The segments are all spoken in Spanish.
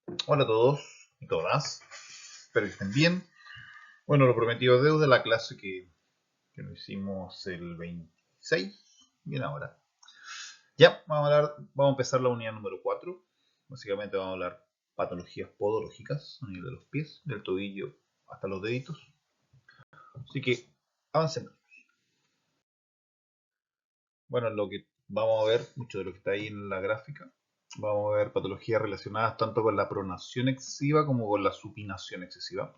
Hola a todos y todas, espero que estén bien. Bueno, lo prometido es deuda, la clase que lo hicimos el 26, bien ahora. Ya, vamos a empezar la unidad número 4. Básicamente vamos a hablar patologías podológicas a nivel de los pies, del tobillo hasta los deditos. Así que avancemos. Bueno, lo que vamos a ver, mucho de lo que está ahí en la gráfica, vamos a ver patologías relacionadas tanto con la pronación excesiva como con la supinación excesiva.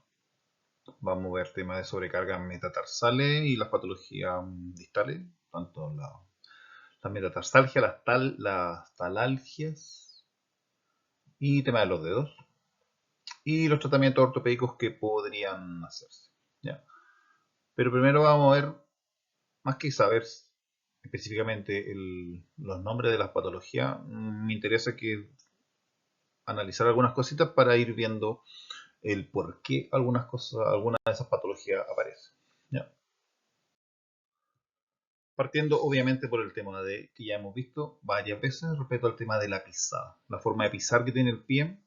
Vamos a ver temas de sobrecarga metatarsales y las patologías distales, tanto la metatarsalgia, las talalgias y temas de los dedos y los tratamientos ortopédicos que podrían hacerse. ¿Ya? Pero primero vamos a ver, más que saber específicamente los nombres de las patologías, me interesa que analizar algunas cositas para ir viendo el por qué algunas cosas, algunas de esas patologías aparecen. ¿Ya? Partiendo obviamente por el tema de que ya hemos visto varias veces respecto al tema de la pisada. La forma de pisar que tiene el pie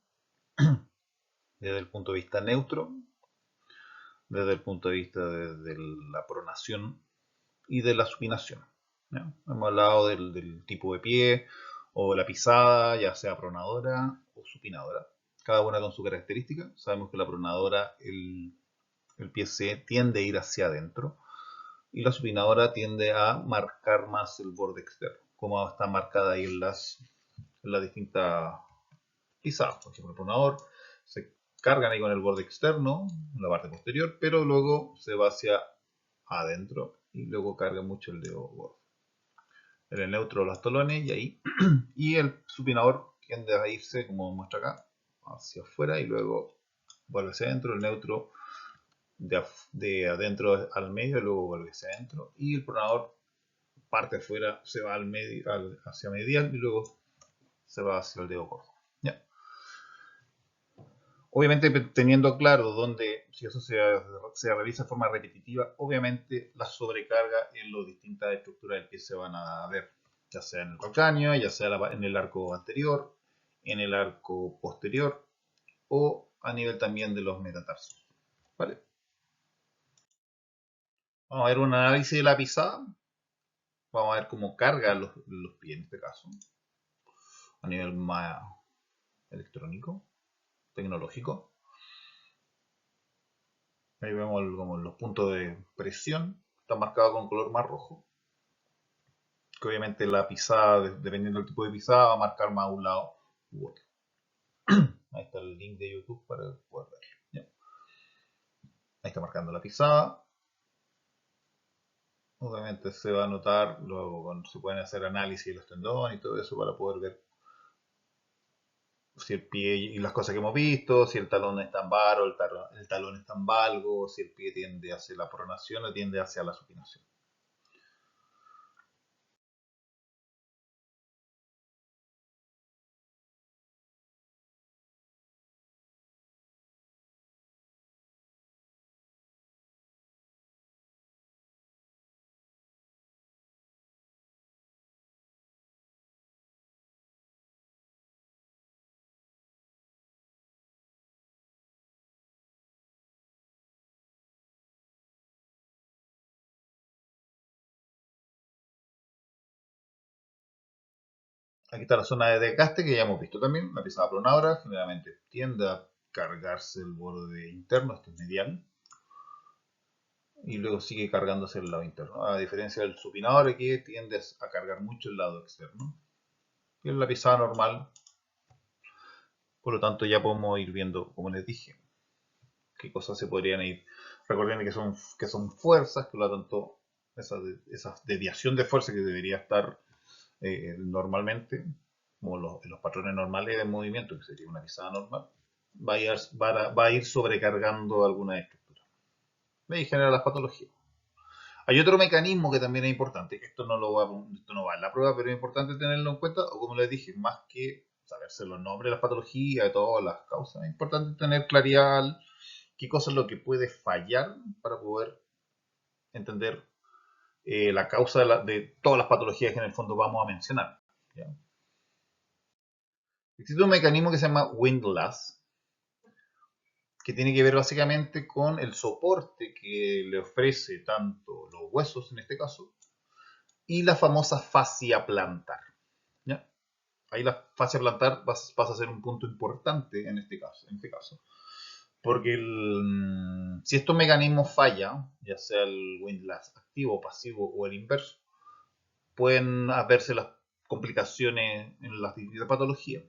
desde el punto de vista neutro, desde el punto de vista de la pronación y de la supinación. ¿Ya? Hemos hablado del tipo de pie o la pisada, ya sea pronadora o supinadora. Cada una con su característica. Sabemos que la pronadora, el pie se tiende a ir hacia adentro y la supinadora tiende a marcar más el borde externo, como está marcada ahí en las distintas pisadas. Por ejemplo, el pronador se cargan ahí con el borde externo, en la parte posterior, pero luego se va hacia adentro y luego carga mucho el dedo gordo. En el neutro los talones y ahí. Y el supinador tiende a irse, como muestra acá, hacia afuera y luego vuelve hacia adentro. El neutro de adentro al medio, luego vuelve hacia adentro. Y el pronador parte afuera, se va al medio, hacia medial y luego se va hacia el dedo gordo. ¿Ya? Obviamente teniendo claro dónde, si eso se realiza de forma repetitiva, obviamente la sobrecarga en las distintas estructuras del pie se van a ver, ya sea en el calcáneo, ya sea en el arco anterior, en el arco posterior o a nivel también de los metatarsos. ¿Vale? Vamos a ver un análisis de la pisada. Vamos a ver cómo carga los pies en este caso, a nivel más electrónico, tecnológico. Ahí vemos como los puntos de presión, están marcados con color más rojo. Que obviamente la pisada, dependiendo del tipo de pisada, va a marcar más un lado u otro. Ahí está el link de YouTube para poder verlo. ¿Ya? Ahí está marcando la pisada. Obviamente se va a notar, luego se pueden hacer análisis de los tendones y todo eso para poder ver si el pie y las cosas que hemos visto, si el talón está en varo, el talón está en valgo, si el pie tiende hacia la pronación o tiende hacia la supinación. Aquí está la zona de desgaste que ya hemos visto también. La pisada pronadora generalmente tiende a cargarse el borde interno, este es medial, y luego sigue cargándose el lado interno. A diferencia del supinador que tiende a cargar mucho el lado externo. Y en la pisada normal, por lo tanto ya podemos ir viendo, como les dije, qué cosas se podrían ir. Recuerden que son fuerzas, por lo tanto esa desviación de fuerza que debería estar normalmente, como en los patrones normales de movimiento, que sería una pisada normal, va a ir sobrecargando alguna estructura. Y genera las patologías. Hay otro mecanismo que también es importante, que esto no va en la prueba, pero es importante tenerlo en cuenta, o como les dije, más que saberse los nombres de las patologías, de todas las causas, es importante tener claridad qué cosa es lo que puede fallar para poder entender la causa de todas las patologías que en el fondo vamos a mencionar. ¿Ya? Existe un mecanismo que se llama windlass, que tiene que ver básicamente con el soporte que le ofrece tanto los huesos, en este caso, y la famosa fascia plantar. ¿Ya? Ahí la fascia plantar pasa a ser un punto importante en este caso, porque si estos mecanismos fallan, ya sea el windlass activo, pasivo o el inverso, pueden verse las complicaciones en las distintas patologías,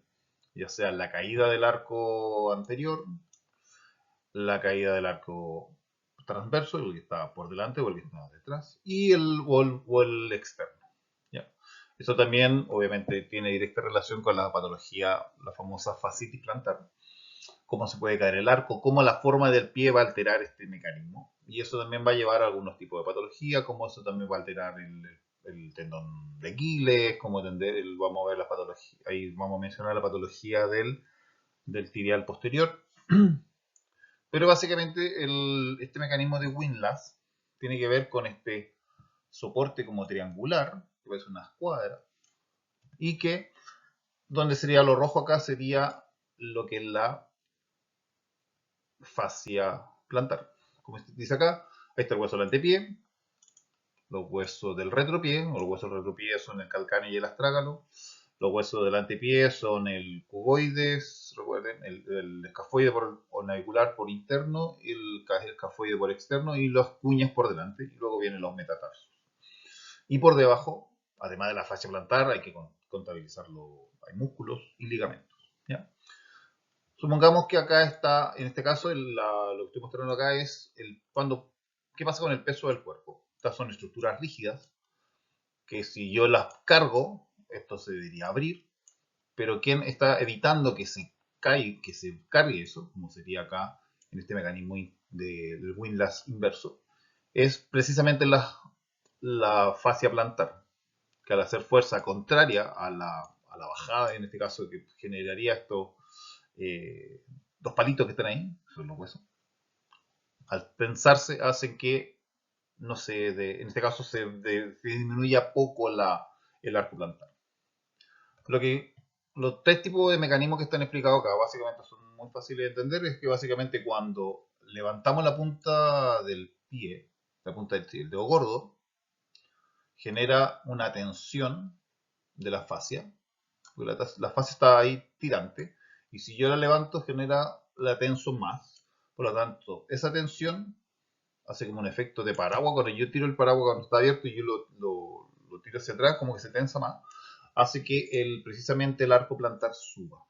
ya sea la caída del arco anterior, la caída del arco transverso, el que está por delante o el que está detrás, y el externo. ¿Ya? Eso también, obviamente, tiene directa relación con la patología, la famosa fascitis plantar, cómo se puede caer el arco, cómo la forma del pie va a alterar este mecanismo. Y eso también va a llevar a algunos tipos de patología, como eso también va a alterar el tendón de Aquiles, como vamos a ver la patología, ahí vamos a mencionar la patología del tibial posterior. Pero básicamente este mecanismo de windlass tiene que ver con este soporte como triangular, que es una escuadra, y que donde sería lo rojo acá sería lo que es la fascia plantar. Como dice acá, ahí está el hueso del antepié, los huesos del retropié, o los huesos del retropié son el calcáneo y el astrágalo, los huesos del antepié son el cuboides, recuerden, el escafoide o navicular por interno, el escafoide por externo y las cuñas por delante, y luego vienen los metatarsos. Y por debajo, además de la fascia plantar, hay que contabilizarlo, hay músculos y ligamentos. ¿Ya? Supongamos que acá está, en este caso, lo que estoy mostrando acá es qué pasa con el peso del cuerpo. Estas son estructuras rígidas que si yo las cargo, esto se debería abrir, pero ¿quién está evitando que se cargue eso, como sería acá en este mecanismo del windlass inverso? Es precisamente la fascia plantar, que al hacer fuerza contraria a la bajada, en este caso, que generaría estos dos palitos que están ahí, son los huesos, al tensarse hacen que, no sé, en este caso se disminuya poco el arco plantar. Lo que, los tres tipos de mecanismos que están explicados acá, básicamente son muy fáciles de entender, es que básicamente cuando levantamos la punta del pie, la punta del dedo gordo, genera una tensión de la fascia, porque la fascia está ahí tirante, y si yo la levanto genera la tensión más. Por lo tanto, esa tensión hace como un efecto de paraguas. Cuando yo tiro el paraguas cuando está abierto y yo lo tiro hacia atrás, como que se tensa más, hace que precisamente el arco plantar suba.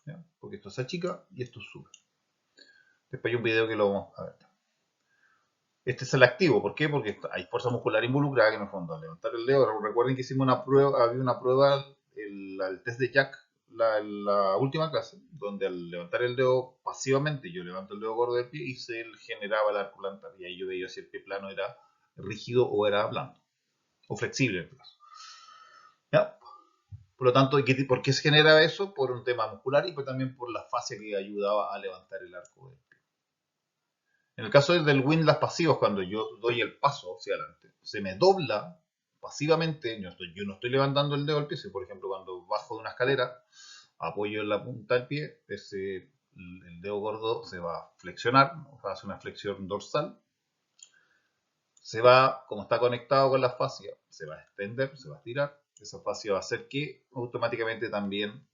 ¿Ya? Porque esto se achica y esto sube. Después hay un video que lo vamos a ver. Este es el activo, ¿por qué? Porque hay fuerza muscular involucrada que en el fondo al levantar el dedo, recuerden que hicimos una prueba, había una prueba, el test de Jack, la última clase, donde al levantar el dedo pasivamente, yo levanto el dedo gordo del pie y se generaba el arco plantar, y ahí yo veía si el pie plano era rígido o era blando, o flexible en este caso. ¿Ya? Por lo tanto, ¿por qué se genera eso? Por un tema muscular y también por la fascia que ayudaba a levantar el arco del pie. En el caso del windlass pasivos, cuando yo doy el paso hacia adelante, se me dobla pasivamente, yo no estoy levantando el dedo del pie, si por ejemplo cuando bajo de una escalera, apoyo en la punta del pie, el dedo gordo se va a flexionar, o sea, hace una flexión dorsal, se va, como está conectado con la fascia, se va a extender, se va a estirar, esa fascia va a hacer que automáticamente también,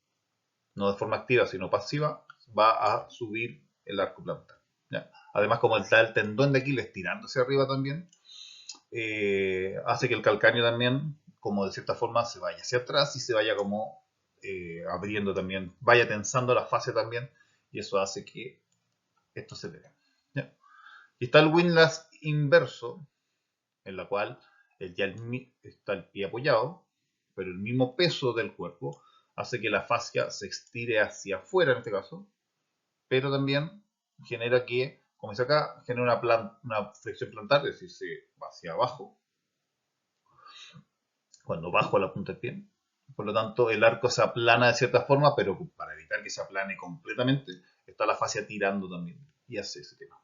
no de forma activa, sino pasiva, va a subir el arco plantar. ¿Ya? Además, como está el tendón de Aquiles tirando hacia arriba también, hace que el calcáneo también, como de cierta forma, se vaya hacia atrás y se vaya como abriendo también, vaya tensando la fascia también, y eso hace que esto se pegue. ¿Ya? Y está el windlass inverso, en la cual está el pie apoyado, pero el mismo peso del cuerpo hace que la fascia se estire hacia afuera en este caso, pero también genera que, como dice acá, genera una flexión plantar, es decir, se va hacia abajo cuando bajo la punta del pie. Por lo tanto, el arco se aplana de cierta forma, pero para evitar que se aplane completamente, está la fascia tirando también y hace ese tema.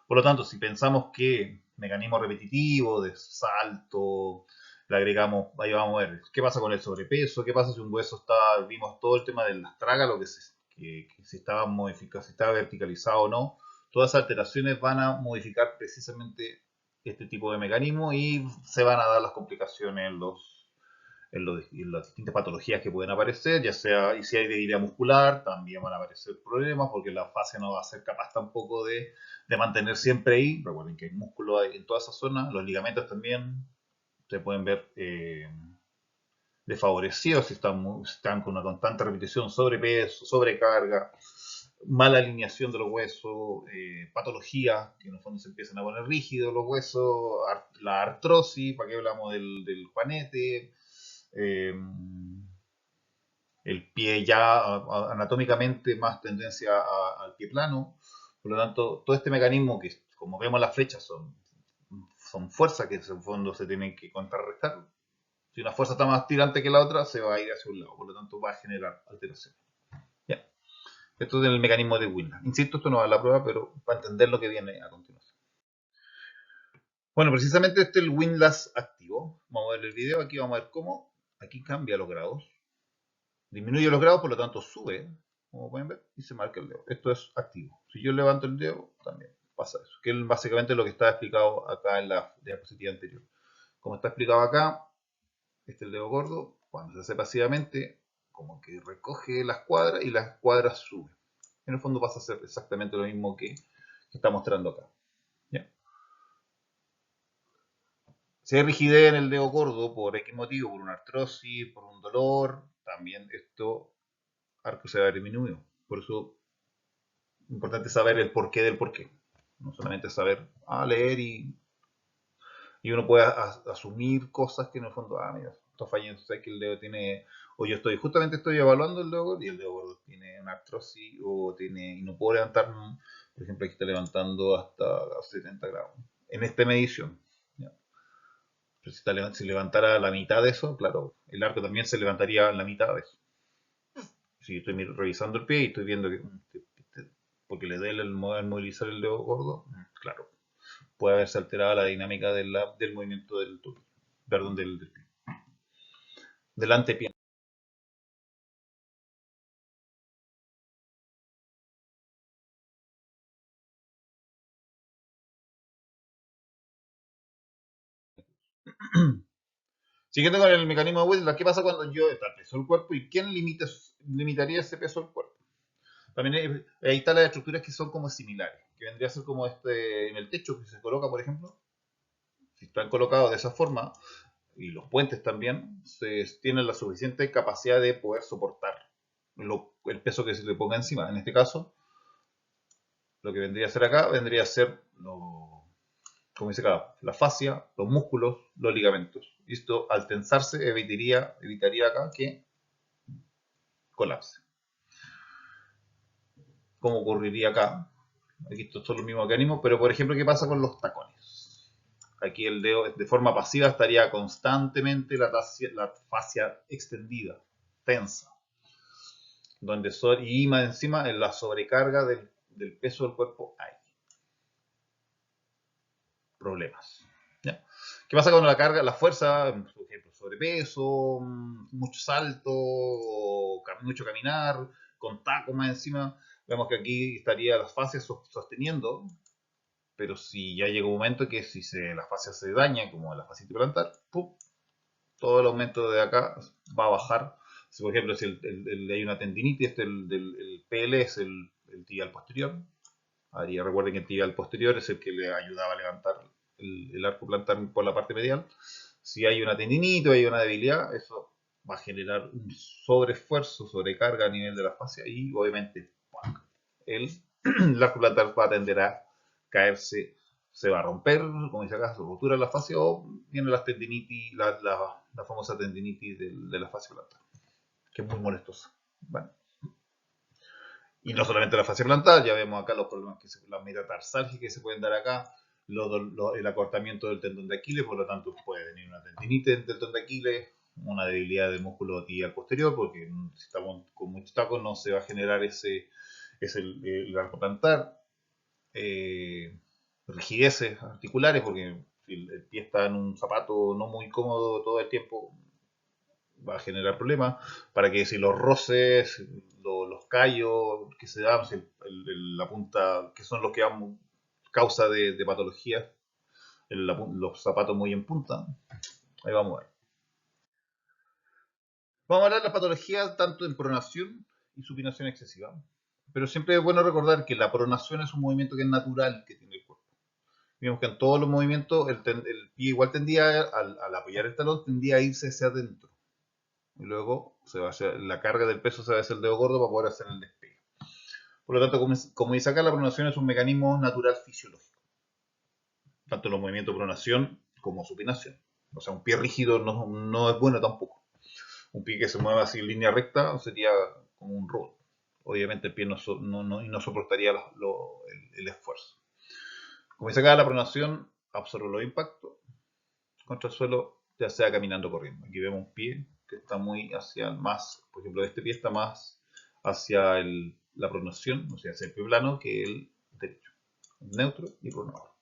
Por lo tanto, si pensamos que mecanismo repetitivo de salto, le agregamos, ahí vamos a ver qué pasa con el sobrepeso, qué pasa si un hueso está, vimos todo el tema del astrágalo, que si estaba modificado, si estaba verticalizado o no. Todas esas alteraciones van a modificar precisamente este tipo de mecanismo y se van a dar las complicaciones en las distintas patologías que pueden aparecer, ya sea, y si hay debilidad muscular, también van a aparecer problemas porque la fascia no va a ser capaz tampoco de mantener siempre ahí. Recuerden que hay músculo en toda esa zona, los ligamentos también se pueden ver desfavorecidos si están con una constante repetición, sobrepeso, sobrecarga, mala alineación de los huesos, patologías que en el fondo se empiezan a poner rígidos los huesos, la artrosis, para que hablamos del juanete, eh, el pie ya anatómicamente más tendencia al pie plano. Por lo tanto, todo este mecanismo que, como vemos las flechas, son fuerzas que en el fondo se tienen que contrarrestar. Si una fuerza está más tirante que la otra, se va a ir hacia un lado. Por lo tanto, va a generar alteraciones. Ya. Esto es el mecanismo de Windland. Insisto, esto no va a la prueba, pero para entender lo que viene a continuación. Bueno, precisamente este es el Windlass activo. Vamos a ver el video. Aquí vamos a ver cómo. Aquí cambia los grados. Disminuye los grados, por lo tanto sube, como pueden ver, y se marca el dedo. Esto es activo. Si yo levanto el dedo, también pasa eso. Que es básicamente lo que está explicado acá en la diapositiva anterior. Como está explicado acá, este es el dedo gordo. Cuando se hace pasivamente, como que recoge las cuadras y las cuadras suben. En el fondo pasa a ser exactamente lo mismo que está mostrando acá. ¿Ya? Si hay rigidez en el dedo gordo por X motivo, por una artrosis, por un dolor, también esto arco se va a disminuir. Por eso es importante saber el porqué del porqué. No solamente saber leer y uno puede asumir cosas que en el fondo, mira, está fallando, sabes que el dedo tiene, o yo justamente estoy evaluando el dedo gordo y el dedo gordo tiene una artrosis o tiene, y no puedo levantar, por ejemplo, aquí está levantando hasta 70 grados. En esta medición. ¿Ya? Pero si levantara la mitad de eso, claro, el arco también se levantaría la mitad de eso. Si yo estoy revisando el pie y estoy viendo que, porque le duele el movilizar el dedo gordo, claro, puede haberse alterado la dinámica del movimiento del tobillo, perdón, del pie, del antepié. Siguiendo con el mecanismo de Whistler, ¿qué pasa cuando yo está el peso del cuerpo y quién limitaría ese peso del cuerpo? También ahí están las estructuras que son como similares, que vendría a ser como este en el techo que se coloca, por ejemplo, si están colocados de esa forma, y los puentes también, tienen la suficiente capacidad de poder soportar el peso que se le ponga encima. En este caso, lo que vendría a ser acá, vendría a ser, como dice acá, la fascia, los músculos, los ligamentos. Y esto, al tensarse, evitaría acá que colapse. ¿Cómo ocurriría acá? Aquí estos son los mismos mecanismos, pero por ejemplo, ¿qué pasa con los tacones? Aquí el dedo de forma pasiva estaría constantemente la fascia extendida, tensa, donde y más encima en la sobrecarga del peso del cuerpo hay problemas. ¿Ya? ¿Qué pasa con la carga, la fuerza, por ejemplo, sobrepeso, mucho salto, mucho caminar, con tacos más encima? Vemos que aquí estaría las fascias sosteniendo, pero si ya llega un momento que si la fascia se daña, como la fascia plantar, ¡pum!, todo el aumento de acá va a bajar. Si, por ejemplo, si hay una tendinitis, el PL es el tibial posterior. Recuerden que el tibial posterior es el que le ayudaba a levantar el arco plantar por la parte medial. Si hay una tendinitis o hay una debilidad, eso va a generar un sobreesfuerzo, sobrecarga a nivel de la fascia y obviamente el arco plantar va a tender a caerse, se va a romper, como dice acá, se rotura la fascia o viene las tendinitis, la famosa tendinitis de la fascia plantar, que es muy molestosa. Bueno, y no solamente la fascia plantar, ya vemos acá los problemas, la metatarsalgia que se pueden dar acá, el acortamiento del tendón de Aquiles, por lo tanto puede venir una tendinitis del tendón de Aquiles, una debilidad del músculo tibial posterior, porque si estamos con mucho taco no se va a generar el arco plantar, rigideces articulares, porque Si el pie está en un zapato no muy cómodo todo el tiempo, va a generar problemas. Para que si los roces, los callos que se dan, si la punta, que son los que dan causa de patologías, los zapatos muy en punta, ahí vamos a ver. Vamos a hablar de las patologías tanto en pronación y supinación excesiva. Pero siempre es bueno recordar que la pronación es un movimiento que es natural que tiene el cuerpo. Vemos que en todos los movimientos el pie igual tendía, al apoyar el talón, tendía a irse hacia adentro. Y luego la carga del peso se va hacia el dedo gordo para poder hacer el despegue. Por lo tanto, como dice acá, la pronación es un mecanismo natural fisiológico. Tanto los movimientos de pronación como supinación. O sea, un pie rígido no es bueno tampoco. Un pie que se mueva así en línea recta sería como un robot. Obviamente el pie no soportaría el esfuerzo. Como dice acá, la pronación absorbe los impactos contra el suelo, ya sea caminando o corriendo. Aquí vemos un pie que está muy hacia más, por ejemplo, este pie está más hacia la pronación, o sea, hacia el pie plano, que el derecho. Neutro y pronado.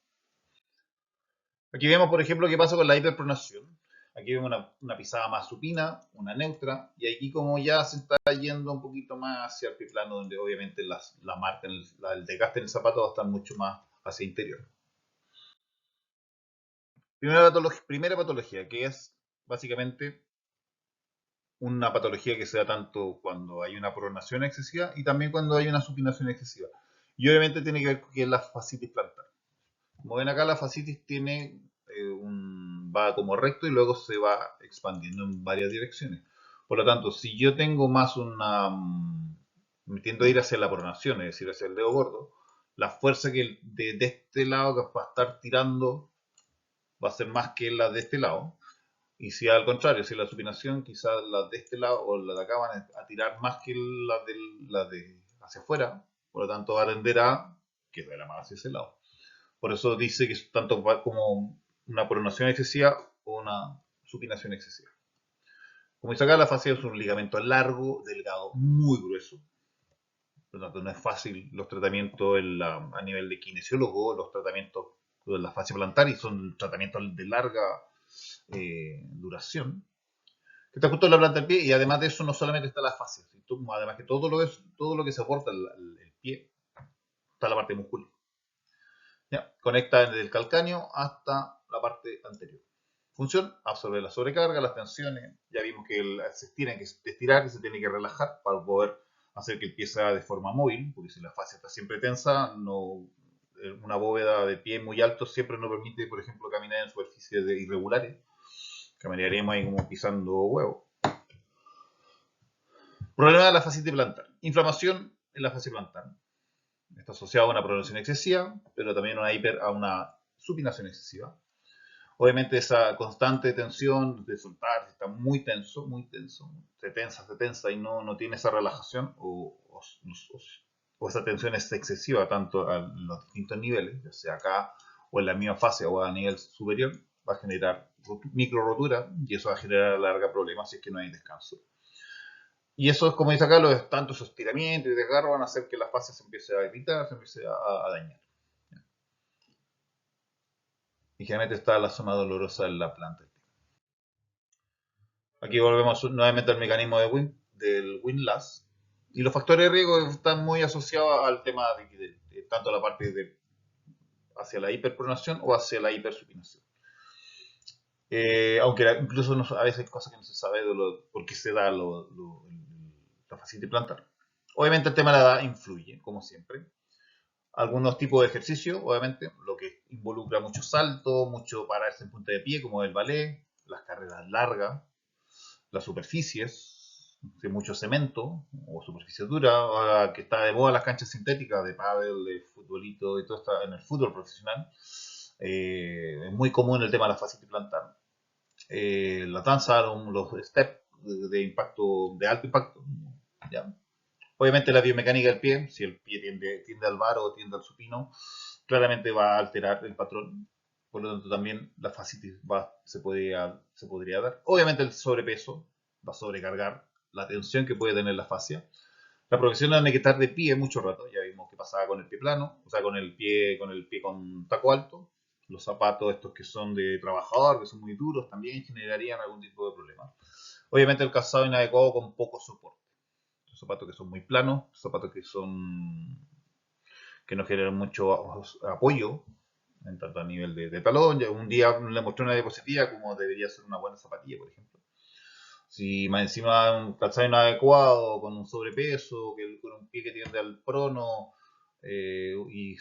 Aquí vemos, por ejemplo, qué pasa con la hiperpronación. Aquí vemos una pisada más supina, una neutra, y aquí como ya se está yendo un poquito más hacia el pie plano, donde obviamente la marca, el desgaste en el zapato va a estar mucho más hacia interior. Primera patología, que es básicamente una patología que se da tanto cuando hay una pronación excesiva y también cuando hay una supinación excesiva. Y obviamente tiene que ver con que es la fascitis plantar. Como ven acá, la fascitis tiene va como recto y luego se va expandiendo en varias direcciones. Por lo tanto, si yo tengo más me tiendo a ir hacia la pronación, es decir, hacia el dedo gordo, la fuerza que de este lado que va a estar tirando va a ser más que la de este lado. Y si al contrario, si la supinación, quizás las de este lado o las de acá van a tirar más que las de hacia afuera, por lo tanto va a tender a que duela más hacia ese lado. Por eso dice que es tanto como una pronación excesiva o una supinación excesiva. Como dice acá, la fascia es un ligamento largo, delgado, muy grueso. Por lo tanto, no es fácil los tratamientos a nivel de kinesiólogo, los tratamientos de la fascia plantar, y son tratamientos de larga duración, que está justo en la planta del pie, y además de eso no solamente está la fascia, además que todo lo que soporta el pie está la parte muscular. ¿Ya? Conecta desde el calcáneo hasta la parte anterior. Función, absorber la sobrecarga, las tensiones. Ya vimos que se tiene que estirar y se tiene que relajar para poder hacer que el pie sea de forma móvil, porque si la fascia está siempre tensa, una bóveda de pie muy alto siempre nos permite, por ejemplo, caminar en superficies irregulares. Caminaríamos ahí como pisando huevo. Problema de la fascitis plantar. Inflamación en la fascia plantar. Está asociado a una pronación excesiva, pero también a una supinación excesiva. Obviamente esa constante tensión de soltar, está muy tenso, se tensa y no tiene esa relajación o esa tensión es excesiva tanto a los distintos niveles, ya sea acá o en la misma fase o a nivel superior, va a generar micro rotura y eso va a generar a la larga problemas si es que no hay descanso. Y eso es como dice acá, tantos estiramientos y desgarros van a hacer que la fascia se empiece a irritar, se empiece a dañar. Y generalmente está la zona dolorosa en la planta. Aquí volvemos nuevamente al mecanismo del windlass. Y los factores de riesgo están muy asociados al tema de tanto la parte hacia la hiperpronación o hacia la hipersupinación. Aunque incluso a veces hay cosas que no se sabe por qué se da la fascitis plantar. Obviamente el tema de la edad influye, como siempre. Algunos tipos de ejercicio, obviamente, lo que involucra mucho salto, mucho pararse en punta de pie, como el ballet, las carreras largas, las superficies, de mucho cemento o superficie dura, ahora que está de moda las canchas sintéticas de pádel, de futbolito y todo está en el fútbol profesional. Es muy común el tema de la fascitis plantar. La danza, los steps de impacto, de alto impacto. ¿Ya? Obviamente la biomecánica del pie, si el pie tiende al bar o tiende al supino, claramente va a alterar el patrón. Por lo tanto, también la fascitis se podría dar. Obviamente el sobrepeso va a sobrecargar la tensión que puede tener la fascia. La progresión tiene que estar de pie mucho rato. Ya vimos que pasaba con el pie plano, o sea, con el pie con taco alto. Los zapatos estos que son de trabajador, que son muy duros, también generarían algún tipo de problema. Obviamente el calzado inadecuado con poco soporte. Los zapatos que son muy planos, zapatos que no generan mucho apoyo, en tanto a nivel de talón. Un día le mostré una diapositiva como debería ser una buena zapatilla, por ejemplo. Si más encima un calzado inadecuado, con un sobrepeso, con un pie que tiende al prono, y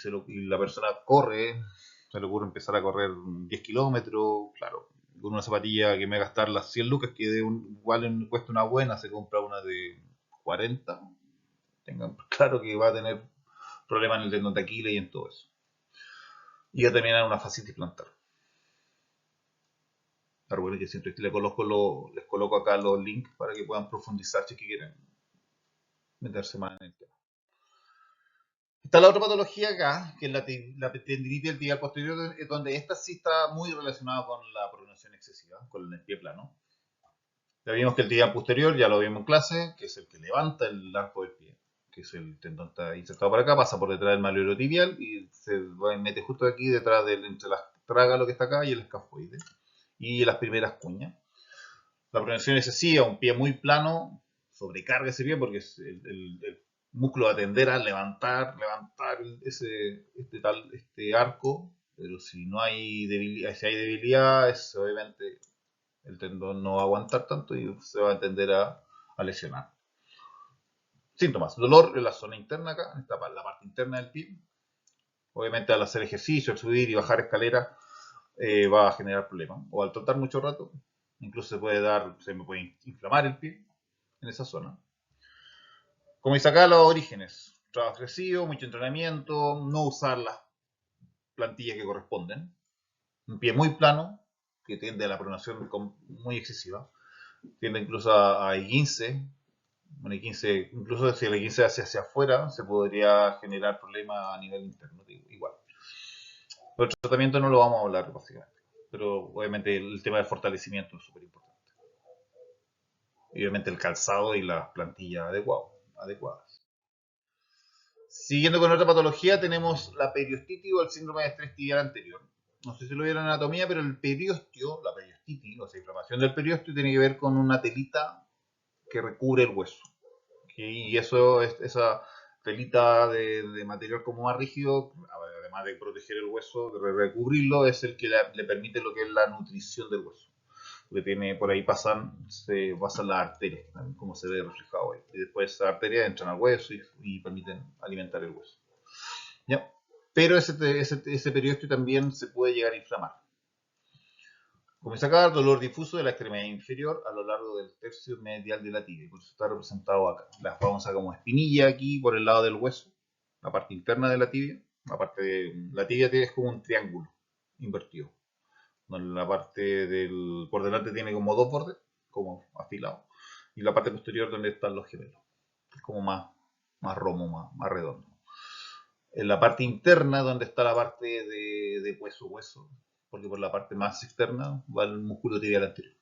la persona corre, se le ocurre empezar a correr 10 kilómetros, claro, con una zapatilla que me va a gastar las 100 lucas, que igual cuesta una buena, se compra una de 40, tengan claro que va a tener problemas en el tendón de Aquiles y en todo eso. Y ya terminar una fascitis plantar. Recuerden que siempre les coloco acá los links para que puedan profundizar si quieren meterse más en el tema. Está la otra patología acá, que es la tendinitis del tibial posterior, donde esta sí está muy relacionada con la pronación excesiva, con el pie plano. Ya vimos que el tibial posterior, ya lo vimos en clase, que es el que levanta el arco del pie, que es el tendón está insertado por acá, pasa por detrás del malleolo tibial y se mete justo aquí detrás entre las trágalo que está acá y el escafoide y las primeras cuñas. La pronación excesiva, un pie muy plano, sobrecarga ese pie porque el músculo va a tender a levantar este arco, pero si no hay debilidad, si hay debilidad, obviamente el tendón no va a aguantar tanto y se va a tender a lesionar. Síntomas: dolor en la zona interna acá, en la parte interna del pie. Obviamente al hacer ejercicio, al subir y bajar escaleras, va a generar problemas. O al trotar mucho rato, incluso se me puede inflamar el pie en esa zona. Como dice acá, los orígenes: trabajo excesivo, mucho entrenamiento, no usar las plantillas que corresponden, un pie muy plano, que tiende a la pronación muy excesiva, tiende incluso a esguince. Incluso si el esguince hacia afuera, se podría generar problemas a nivel interno, igual. El tratamiento no lo vamos a hablar, básicamente, pero obviamente el tema del fortalecimiento es súper importante. Obviamente el calzado y las plantillas adecuadas. Siguiendo con otra patología, tenemos la periostitis o el síndrome de estrés tibial anterior. No sé si lo vieron en anatomía, pero el periostio, la periostitis, o sea, inflamación del periostio, tiene que ver con una telita que recubre el hueso. Y esa telita de material como más rígido, además de proteger el hueso, de recubrirlo, es el que le permite lo que es la nutrición del hueso. Que tiene, por ahí se pasan las arterias, ¿no? Como se ve reflejado ahí. Y después esas arterias entran al hueso y permiten alimentar el hueso. ¿Ya? Pero ese periósteo también se puede llegar a inflamar. Comienza a caer dolor difuso de la extremidad inferior a lo largo del tercio medial de la tibia. Por eso está representado acá. La vamos a como espinilla aquí por el lado del hueso, la parte interna de la tibia. La tibia es como un triángulo invertido. La parte por delante tiene como dos bordes, como afilados. Y la parte posterior donde están los gemelos. Es como más romo, más redondo. En la parte interna, donde está la parte de hueso, porque por la parte más externa va el músculo tibial anterior.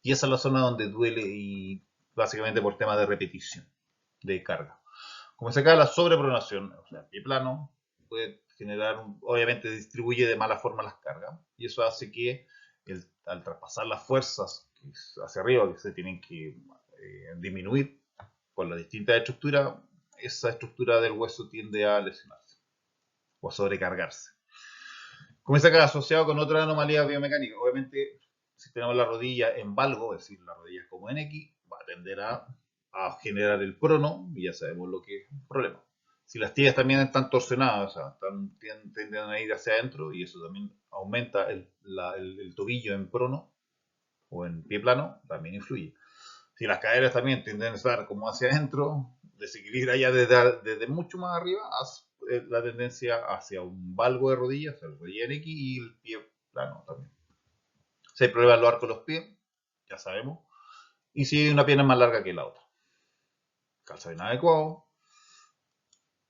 Y esa es la zona donde duele y básicamente por tema de repetición, de carga. Como se acaba la sobrepronación, o sea, el pie plano, puede generar, obviamente distribuye de mala forma las cargas, y eso hace que al traspasar las fuerzas hacia arriba, que se tienen que disminuir con las distintas estructuras, esa estructura del hueso tiende a lesionarse o a sobrecargarse. Comienza a quedar asociado con otra anomalía biomecánica. Obviamente, si tenemos la rodilla en valgo, es decir, la rodilla es como en X, va a tender a generar el prono, y ya sabemos lo que es un problema. Si las tibias también están torsionadas, o sea, tienden a ir hacia adentro, y eso también aumenta el tobillo en prono o en pie plano, también influye. Si las caderas también tienden a estar como hacia adentro, desequilibra ya desde mucho más arriba la tendencia hacia un valgo de rodillas, o sea, el rodilla en X y el pie plano también. Si hay problemas en los arcos de los pies, ya sabemos. Y si una pierna es más larga que la otra. Calzado inadecuado,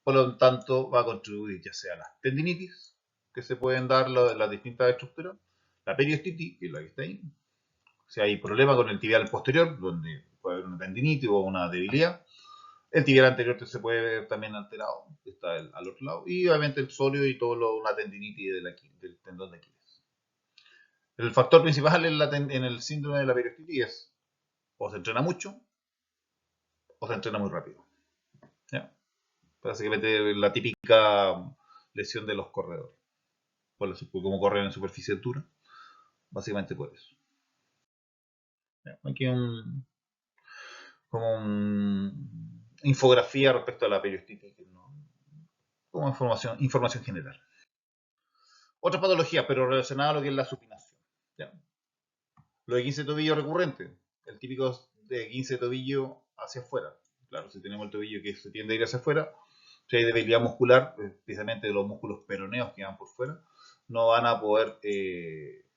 por lo tanto va a contribuir ya sea las tendinitis, que se pueden dar las distintas estructuras, la periostitis, que es la que está ahí. Si hay problema con el tibial posterior, donde puede haber una tendinitis o una debilidad, El tibial anterior se puede ver también alterado, está al otro lado, y obviamente el psolio y todo una tendinitis del tendón de Aquiles. El factor principal en el síndrome de la periostitis es o se entrena mucho o se entrena muy rápido. ¿Ya? Básicamente la típica lesión de los corredores, por como corren en superficie dura, básicamente por eso. ¿Ya? Aquí como infografía respecto a la periostitis, ¿no? Como información general. Otra patología, pero relacionada a lo que es la supinación. ¿Ya? Lo de 15 de tobillo recurrente, el típico de 15 de tobillo hacia afuera. Claro, si tenemos el tobillo que se tiende a ir hacia afuera, si hay debilidad muscular, especialmente de los músculos peroneos que van por fuera, no van a poder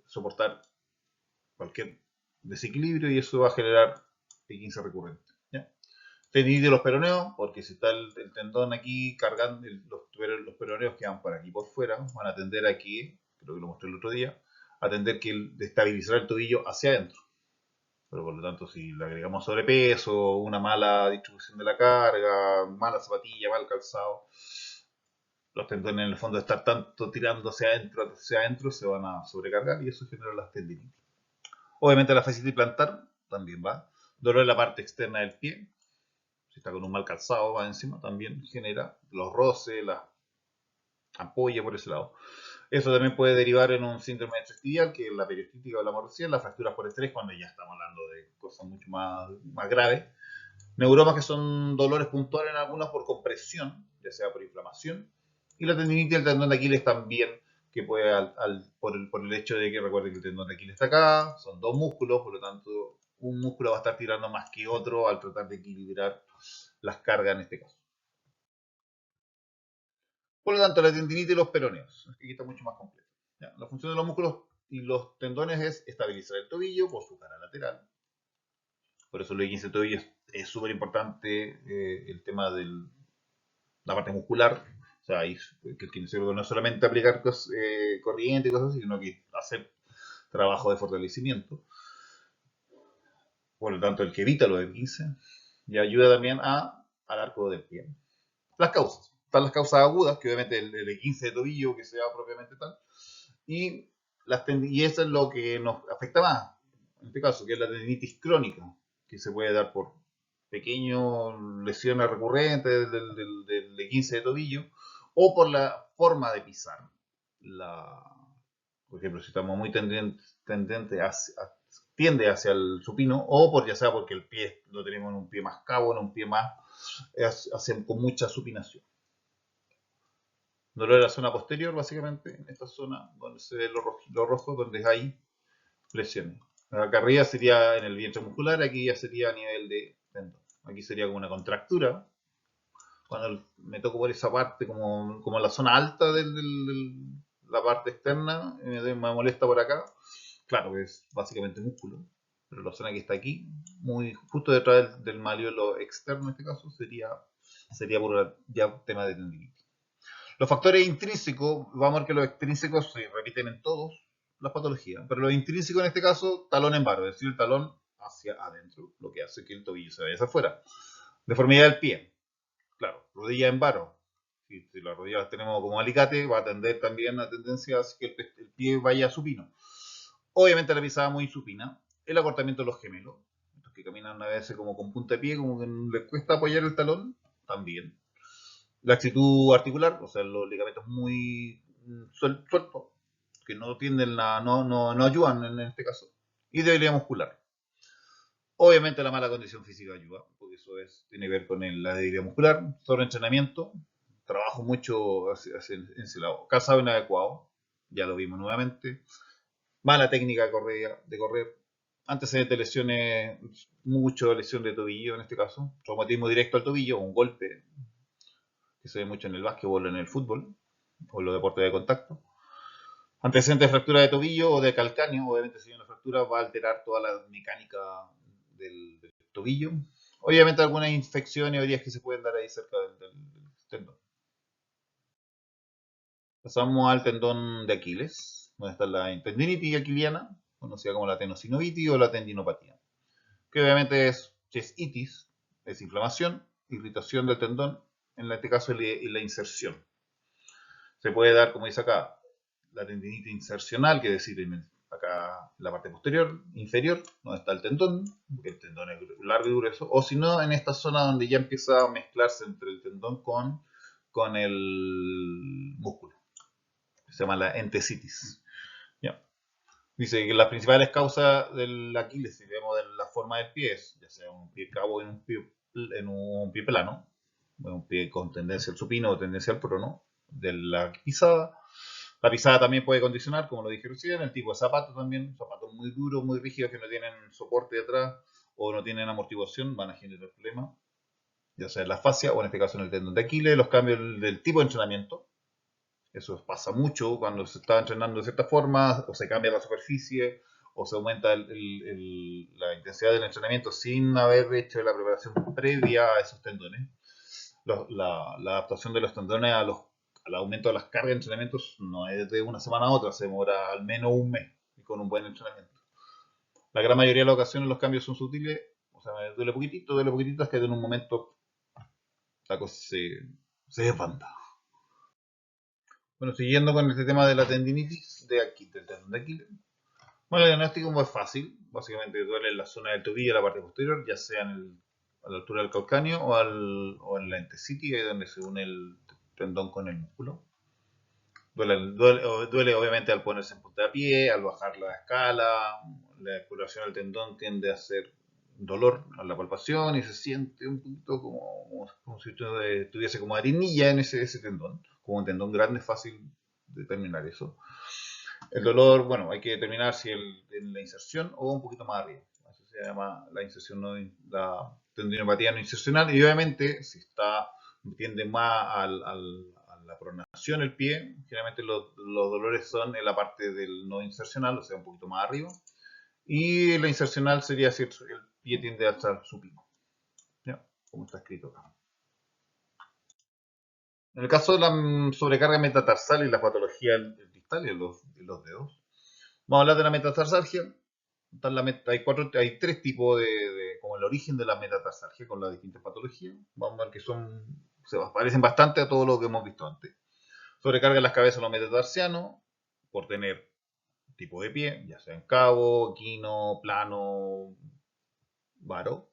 soportar cualquier desequilibrio y eso va a generar P15 recurrente. ¿Ya? Tendinitis de los peroneos, porque si está el tendón aquí cargando, los peroneos que van por aquí por fuera, van a tender aquí, creo que lo mostré el otro día, a tender que estabilizar el tobillo hacia adentro. Pero por lo tanto, si le agregamos sobrepeso, una mala distribución de la carga, mala zapatilla, mal calzado, los tendones en el fondo de estar tanto tirando hacia adentro, se van a sobrecargar y eso genera las tendinitis. Obviamente la fascitis plantar también va. Dolor en la parte externa del pie, si está con un mal calzado va encima, también genera los roces, la ampolla por ese lado. Eso también puede derivar en un síndrome de estrés tibial, que es la periostitis que hablamos recién, las fracturas por estrés, cuando ya estamos hablando de cosas mucho más graves. Neuromas que son dolores puntuales en algunas por compresión, ya sea por inflamación. Y la tendinitis del tendón de Aquiles también, que puede por el hecho de que recuerden que el tendón de Aquiles está acá, son dos músculos, por lo tanto un músculo va a estar tirando más que otro al tratar de equilibrar las cargas en este caso. Por lo tanto, la tendinitis y los peroneos. Aquí está mucho más completo. ¿Ya? La función de los músculos y los tendones es estabilizar el tobillo por su cara lateral. Por eso lo de 15 tobillo es súper importante el tema de la parte muscular. O sea, que el kinesiólogo no es solamente aplicar corriente y cosas así, sino que hacer trabajo de fortalecimiento. Por lo tanto, el que evita lo de 15 y ayuda también al arco del pie. Las causas. Están las causas agudas, que obviamente el 15 de tobillo, que sea propiamente tal, y eso es lo que nos afecta más, en este caso, que es la tendinitis crónica, que se puede dar por pequeñas lesiones recurrentes del 15 de tobillo, o por la forma de pisar. Por ejemplo, si estamos muy tendente tiende hacia el supino, o ya sea porque el pie lo tenemos en un pie más cabo, en un pie más con mucha supinación. Dolor de la zona posterior, básicamente, en esta zona donde se ve lo rojo, donde hay lesiones. Acá arriba sería en el vientre muscular, aquí ya sería a nivel de tendón. Aquí sería como una contractura. Cuando me toco por esa parte, como la zona alta de la parte externa, me molesta por acá. Claro que es básicamente músculo, pero la zona que está aquí, muy justo detrás del maleolo externo en este caso, sería por ya tema de tendinitis. Los factores intrínsecos, vamos a ver que los extrínsecos se repiten en todas las patologías, pero los intrínsecos en este caso, talón en varo, es decir, el talón hacia adentro, lo que hace que el tobillo se vaya hacia afuera. Deformidad del pie, claro, rodilla en varo. Si la rodilla la tenemos como alicate, va a tender también a tendencia a que el pie vaya supino. Obviamente la pisada muy supina. El acortamiento de los gemelos, estos que caminan a veces como con punta de pie, como que les cuesta apoyar el talón, también. La actitud articular, o sea, los ligamentos muy sueltos, que no tienden no ayudan en este caso. Y debilidad muscular. Obviamente la mala condición física ayuda, porque eso tiene que ver con la debilidad muscular, sobreentrenamiento, trabajo mucho hacia ese lado, calzado inadecuado, ya lo vimos nuevamente, mala técnica de correr, antecedentes de lesiones, mucho lesión de tobillo en este caso, traumatismo directo al tobillo, un golpe, que se ve mucho en el básquetbol o en el fútbol, o en los deportes de contacto. Antecedentes de fractura de tobillo o de calcáneo, obviamente si hay una fractura va a alterar toda la mecánica del tobillo. Obviamente algunas infecciones o heridas que se pueden dar ahí cerca del tendón. Pasamos al tendón de Aquiles, donde está la tendinitis aquiliana, conocida como la tenosinovitis o la tendinopatía. Que obviamente si es itis, es inflamación, irritación del tendón, en este caso la inserción. Se puede dar, como dice acá, la tendinitis insercional, que es decir, acá en la parte posterior, inferior, donde está el tendón, porque el tendón es largo y grueso, o si no, en esta zona donde ya empieza a mezclarse entre el tendón con el músculo. Se llama la entesitis. ¿Ya? Dice que las principales causas del Aquiles, si vemos en la forma del pie, es ya sea un pie cabo en un pie plano, un pie con tendencia al supino o tendencia al prono, de la pisada. La pisada también puede condicionar, como lo dije recién, el tipo de zapato también, zapatos muy duros, muy rígidos que no tienen soporte de atrás o no tienen amortiguación, van a generar problemas, ya sea en la fascia o en este caso en el tendón de Aquiles, los cambios del tipo de entrenamiento. Eso pasa mucho cuando se está entrenando de cierta forma, o se cambia la superficie, o se aumenta la intensidad del entrenamiento sin haber hecho la preparación previa a esos tendones. La adaptación de los tendones al aumento de las cargas de entrenamientos no es de una semana a otra, se demora al menos un mes y con un buen entrenamiento. La gran mayoría de las ocasiones los cambios son sutiles, o sea, duele poquitito, hasta que en un momento la cosa se desbanda. Bueno, siguiendo con este tema de la tendinitis de aquí, del tendón de Aquiles. Bueno, el diagnóstico es fácil. Básicamente duele en la zona del tobillo, la parte posterior, ya sea a la altura del calcáneo o en la entesitis, donde se une el tendón con el músculo. Duele obviamente al ponerse en punta de pie, al bajar la escala. La exploración del tendón tiende a ser dolor a la palpación y se siente un poquito como si tuviese como arenilla en ese tendón. Como un tendón grande, es fácil determinar eso. El dolor, bueno, hay que determinar si en la inserción o un poquito más arriba. Eso se llama la inserción la tendinopatía no insercional. Y obviamente, si tiende más a la pronación el pie, generalmente los dolores son en la parte del no insercional, o sea, un poquito más arriba. Y la insercional sería si el pie tiende a estar supino. ¿Ya? Como está escrito acá. En el caso de la sobrecarga metatarsal y la patología distal y los dedos, vamos a hablar de la metatarsalgia. Hay tres tipos como el origen de la metatarsalgia con las distintas patologías. Vamos a ver que se parecen bastante a todo lo que hemos visto antes. Sobrecarga en las cabezas los metatarsianos por tener tipo de pie, ya sea en cabo, quino, plano, varo.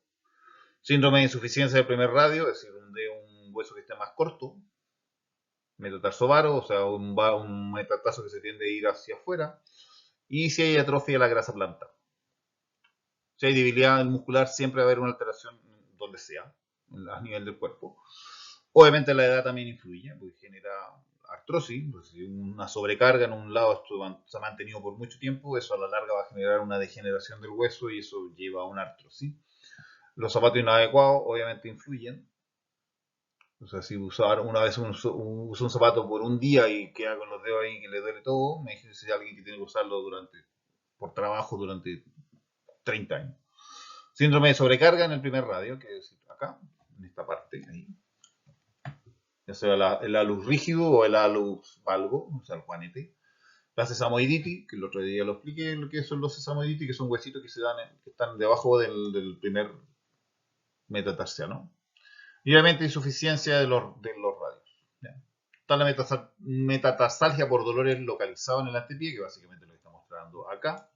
Síndrome de insuficiencia del primer radio, es decir, de un hueso que esté más corto. Metatarso-varo, o sea, un metatarso que se tiende a ir hacia afuera. Y si hay atrofia de la grasa plantar. Si hay debilidad muscular, siempre va a haber una alteración donde sea, a nivel del cuerpo. Obviamente la edad también influye, porque genera artrosis. Pues si una sobrecarga en un lado se ha mantenido por mucho tiempo, eso a la larga va a generar una degeneración del hueso y eso lleva a una artrosis. Los zapatos inadecuados obviamente influyen. O sea, si una vez usa un zapato por un día y queda con los dedos ahí que le duele todo, me dice si alguien que tiene que usarlo por trabajo durante 30 años. Síndrome de sobrecarga en el primer radio, que es acá, en esta parte, ahí. Ya sea el alus rígido o el alus valgo, o sea, el juanete. La sesamoiditis, que el otro día lo expliqué, lo que son los sesamoiditis, que son huesitos que están debajo del primer metatarsiano. Y obviamente insuficiencia de los radios. ¿Ya? Está la metatarsalgia por dolores localizados en el antepie, que básicamente lo que está mostrando acá.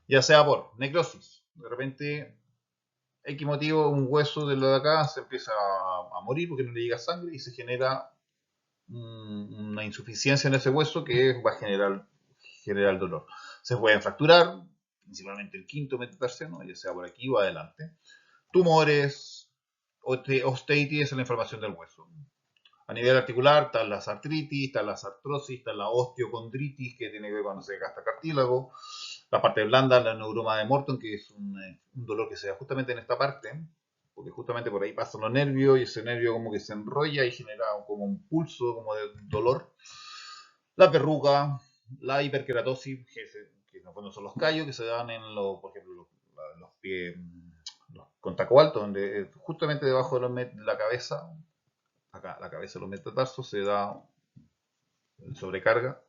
Ya sea por necrosis. De repente X motivo, un hueso de lo de acá se empieza a morir porque no le llega sangre y se genera una insuficiencia en ese hueso que va a generar dolor. Se pueden fracturar, principalmente el quinto metatarsiano, ya sea por aquí o adelante. Tumores, osteitis es la inflamación del hueso. A nivel articular están las artritis, están las artrosis, está la osteocondritis, que tiene que ver cuando se gasta cartílago. La parte blanda, la neuroma de Morton, que es un dolor que se da justamente en esta parte, porque justamente por ahí pasan los nervios y ese nervio como que se enrolla y genera como un pulso como de dolor. La verruga, la hiperkeratosis, que en el fondo son los callos que se dan por ejemplo, los pies con taco alto, donde justamente debajo de la cabeza, acá la cabeza de los metatarsos, se da sobrecarga,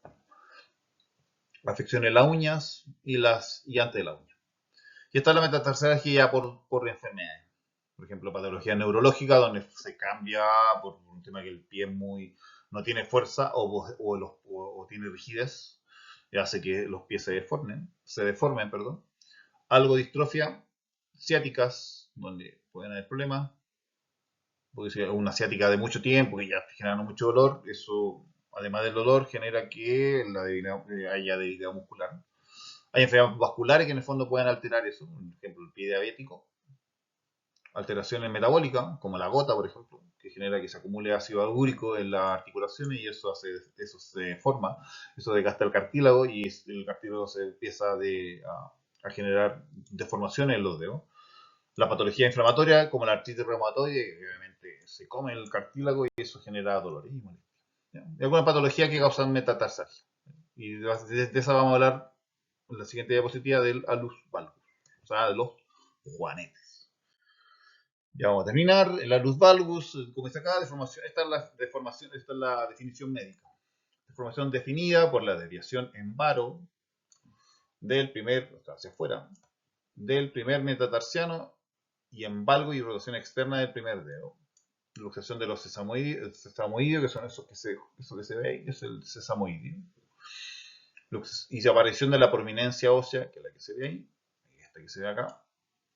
afecciones en las uñas y antes de la uña. Y está la metatarsalgia ya por enfermedades. Por ejemplo, patología neurológica, donde se cambia por un tema que el pie no tiene fuerza o tiene rigidez, y hace que los pies se deformen, perdón. Algo de distrofia, ciáticas, donde pueden haber problemas. Puede ser una ciática de mucho tiempo que ya está generando mucho dolor. Eso, además del dolor, genera que haya debilidad muscular. Hay enfermedades vasculares que en el fondo pueden alterar eso. Por ejemplo, el pie diabético. Alteraciones metabólicas, como la gota, por ejemplo, que genera que se acumule ácido úrico en las articulaciones y eso se forma, eso desgasta el cartílago y el cartílago se empieza a generar deformaciones en los dedos. La patología inflamatoria, como la artritis reumatoide, obviamente se come el cartílago y eso genera dolor y molestia. Hay alguna patología que causa metatarsalgia. Y de esa vamos a hablar en la siguiente diapositiva del alus valgus, o sea, de los juanetes. Ya vamos a terminar. El alus valgus, como dice acá, deformación. Esta es la definición médica. Deformación definida por la desviación en varo del primer, o sea, hacia afuera, del primer metatarsiano y en valgo y rotación externa del primer dedo. Luxación de los sesamoideos, que son eso que se ve ahí, que es el sesamoideo. Y aparición de la prominencia ósea, que es la que se ve ahí, esta que se ve acá,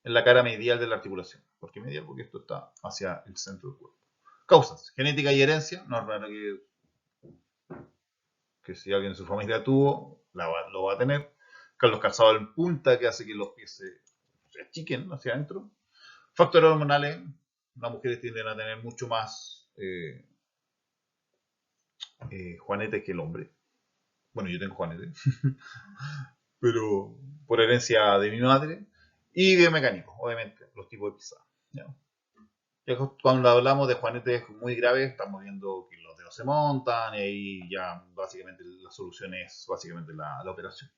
en la cara medial de la articulación. ¿Por qué medial? Porque esto está hacia el centro del cuerpo. Causas: genética y herencia. No es raro que si alguien en su familia tuvo, lo va a tener. Los calzados en punta, que hace que los pies se achiquen hacia adentro. Factores hormonales. Las mujeres tienden a tener mucho más juanetes que el hombre. Bueno, yo tengo juanetes, pero por herencia de mi madre. Y biomecánico, obviamente, los tipos de pisada. ¿Ya? Cuando hablamos de juanetes muy graves, estamos viendo que los dedos se montan y ahí ya básicamente la solución es básicamente la operación.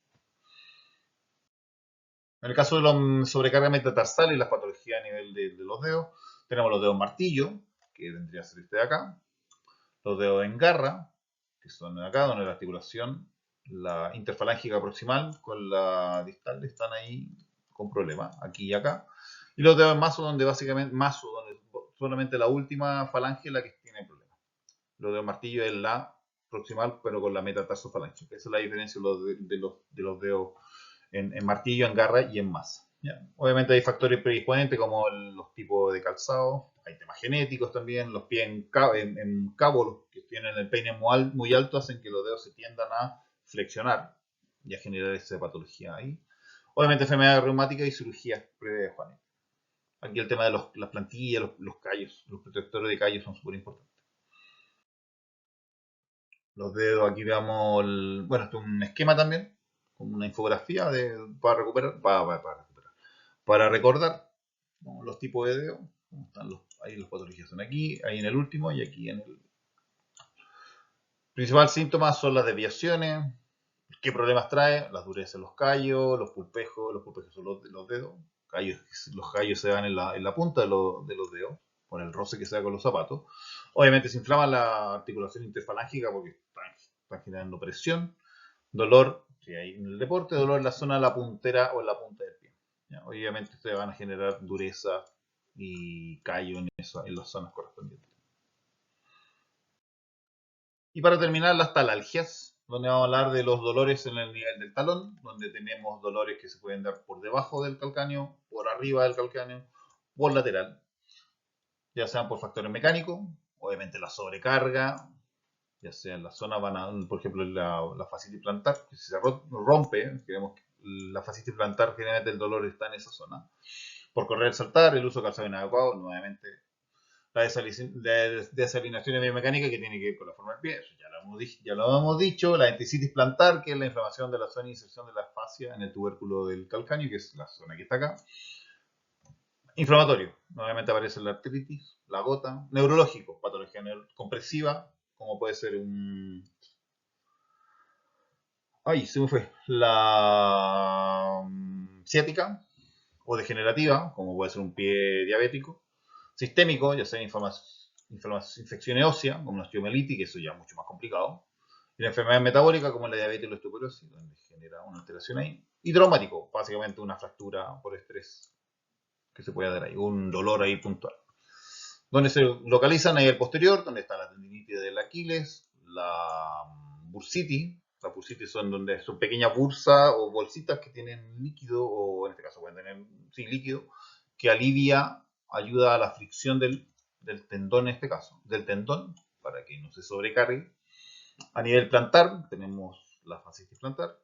En el caso de la sobrecarga metatarsal y las patologías a nivel de los dedos, tenemos los dedos martillo, que vendría a ser este de acá, los dedos en garra, que son de acá, donde la articulación, la interfalángica proximal con la distal están ahí con problemas, aquí y acá. Y los dedos en mazo, donde solamente la última falange es la que tiene problemas. Los dedos martillo es la proximal, pero con la metatarsofalange. Esa es la diferencia de los dedos en martillo, en garra y en masa. ¿Ya? Obviamente hay factores predisponentes como los tipos de calzado, hay temas genéticos también, los pies en cabo, los que tienen el peine muy alto, hacen que los dedos se tiendan a flexionar y a generar esa patología ahí. Obviamente enfermedades reumáticas y cirugías previa de Juanes. Aquí el tema de las plantillas, los callos, los protectores de callos son súper importantes. Los dedos, aquí veamos, bueno, esto es un esquema también, como una infografía para recuperar, para recordar, ¿no?, los tipos de dedos. Están ahí las patologías son aquí, ahí en el último y aquí en el. Principales síntomas son las desviaciones. ¿Qué problemas trae? Las durezas en los callos, los pulpejos son los dedos. Los callos se dan en la punta de los dedos, con el roce que se da con los zapatos. Obviamente se inflama la articulación interfalángica porque están generando presión. Dolor, si hay en el deporte, dolor en la zona de la puntera o en la punta del pie. ¿Ya? Obviamente ustedes van a generar dureza y callo en las zonas correspondientes. Y para terminar, las talalgias, donde vamos a hablar de los dolores en el nivel del talón, donde tenemos dolores que se pueden dar por debajo del calcáneo, por arriba del calcáneo, por lateral, ya sean por factores mecánicos, obviamente la sobrecarga, ya sea en la zona, por ejemplo, la fascitis plantar, que si se rompe, queremos que la fascitis plantar, generalmente el dolor está en esa zona. Por correr, saltar, el uso de calzado inadecuado, nuevamente la desalineación biomecánica que tiene que ver con la forma del pie, eso ya lo hemos dicho, la entesitis plantar, que es la inflamación de la zona de inserción de la fascia en el tubérculo del calcáneo, que es la zona que está acá. Inflamatorio, nuevamente aparece la artritis, la gota. Neurológico, patología compresiva, como puede ser se me fue. La ciática o degenerativa, como puede ser un pie diabético. Sistémico, ya sea infecciones óseas, como una osteomielitis, que eso ya es mucho más complicado. Y la enfermedad metabólica, como la diabetes y la osteoporosis, donde genera una alteración ahí. Y traumático, básicamente una fractura por estrés que se puede dar ahí, un dolor ahí puntual. Donde se localizan ahí el posterior, donde está la tendinitis del Aquiles, la bursitis. Las bursitis son pequeñas bursas o bolsitas que tienen líquido, o en este caso pueden tener líquido, que ayuda a la fricción del tendón, en este caso, del tendón, para que no se sobrecargue. A nivel plantar, tenemos la fascitis plantar.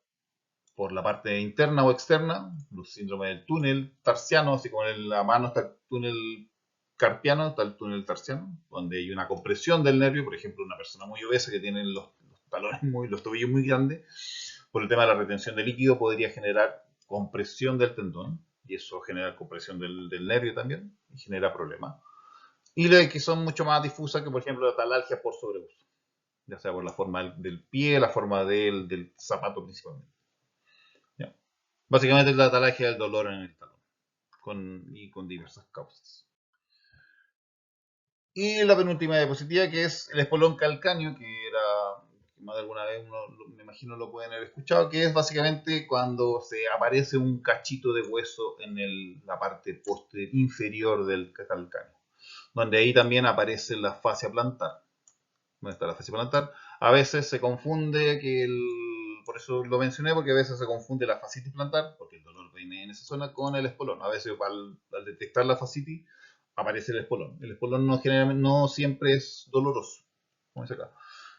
Por la parte interna o externa, los síndromes del túnel tarsiano, así como en la mano está el túnel carpiano, está el túnel tarsiano, donde hay una compresión del nervio. Por ejemplo, una persona muy obesa que tiene los talones los tobillos muy grandes, por el tema de la retención de líquido podría generar compresión del tendón, y eso genera compresión del nervio también, y genera problemas. Y las que son mucho más difusas, que por ejemplo la talalgia por sobreuso, ya sea por la forma del pie, la forma del zapato principalmente. ¿Ya? Básicamente es la talalgia del dolor en el talón, con diversas causas. Y la penúltima diapositiva, que es el espolón calcáneo, que más de alguna vez uno, me imagino, lo pueden haber escuchado, que es básicamente cuando se aparece un cachito de hueso en la parte inferior del calcáneo, donde ahí también aparece la fascia plantar. ¿Dónde está la fascia plantar? A veces se confunde por eso lo mencioné, porque a veces se confunde la fascitis plantar, porque el dolor viene en esa zona, con el espolón. A veces al detectar la fascitis aparece el espolón. El espolón no siempre es doloroso, como dice acá.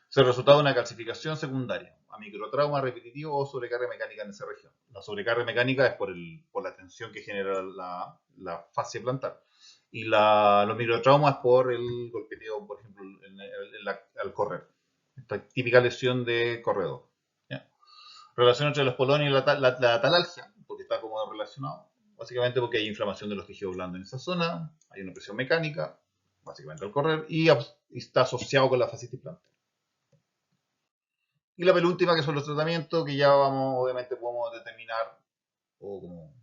Es el resultado de una calcificación secundaria, a microtrauma repetitivo o sobrecarga mecánica en esa región. La sobrecarga mecánica es por la tensión que genera la fascia plantar. Y los microtraumas por el golpeteo, por ejemplo, al correr. Esta típica lesión de corredor. ¿Ya? Relación entre el espolón y la talalgia, porque está como relacionado. Básicamente porque hay inflamación de los tejidos blandos en esa zona, hay una presión mecánica, básicamente al correr, y está asociado con la fascitis plantar. Y la penúltima, que son los tratamientos, que ya obviamente podemos determinar o como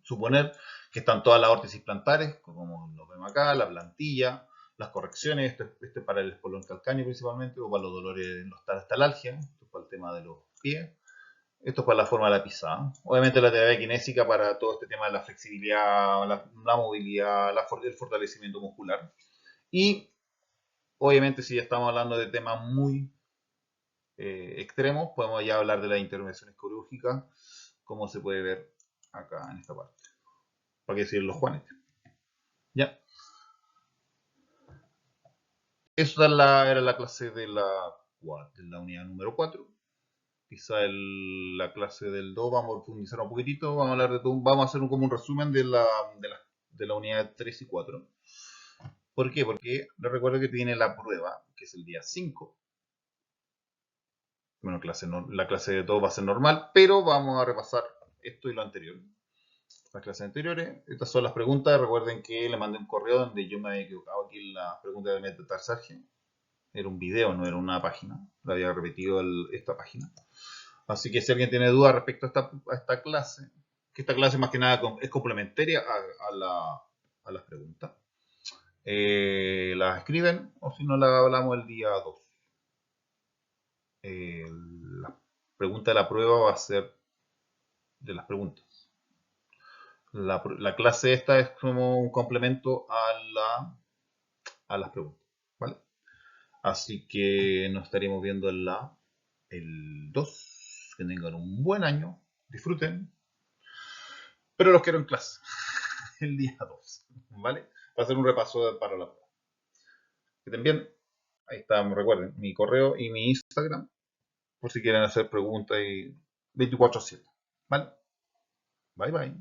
suponer que están todas las órtesis plantares, como lo vemos acá, la plantilla, las correcciones, este para el espolón calcáneo principalmente, o para los dolores, los talalgia, esto para el tema de los pies, esto es para la forma de la pisada. Obviamente la terapia kinésica para todo este tema de la flexibilidad, la movilidad, el fortalecimiento muscular. Y obviamente si ya estamos hablando de temas muy extremos, podemos ya hablar de las intervenciones quirúrgicas, como se puede ver acá en esta parte. ¿Para qué decir los juanetes? Ya. Esa era la clase de la unidad número 4. Quizá la clase del 2 vamos a profundizar un poquitito, vamos a hablar de todo, vamos a hacer como un resumen de la unidad 3 y 4. ¿Por qué? Porque les recuerdo que tiene la prueba, que es el día 5. Bueno, la clase de 2 va a ser normal, pero vamos a repasar esto y lo anterior. Las clases anteriores. Estas son las preguntas. Recuerden que le mandé un correo donde yo me había equivocado aquí en la pregunta de metatarsalgia. Era un video, no era una página. La había repetido esta página. Así que si alguien tiene dudas respecto a esta clase, que esta clase más que nada es complementaria a las preguntas, las escriben, o si no, la hablamos el día 2. La pregunta de la prueba va a ser de las preguntas. La clase esta es como un complemento a las preguntas, ¿vale? Así que nos estaríamos viendo en el 2. Que tengan un buen año, disfruten, pero los quiero en clase el día 2, ¿vale? Va a ser un repaso para la prueba. Que estén bien. Ahí está, recuerden, mi correo y mi Instagram, por si quieren hacer preguntas y 24/7, ¿vale? Bye bye.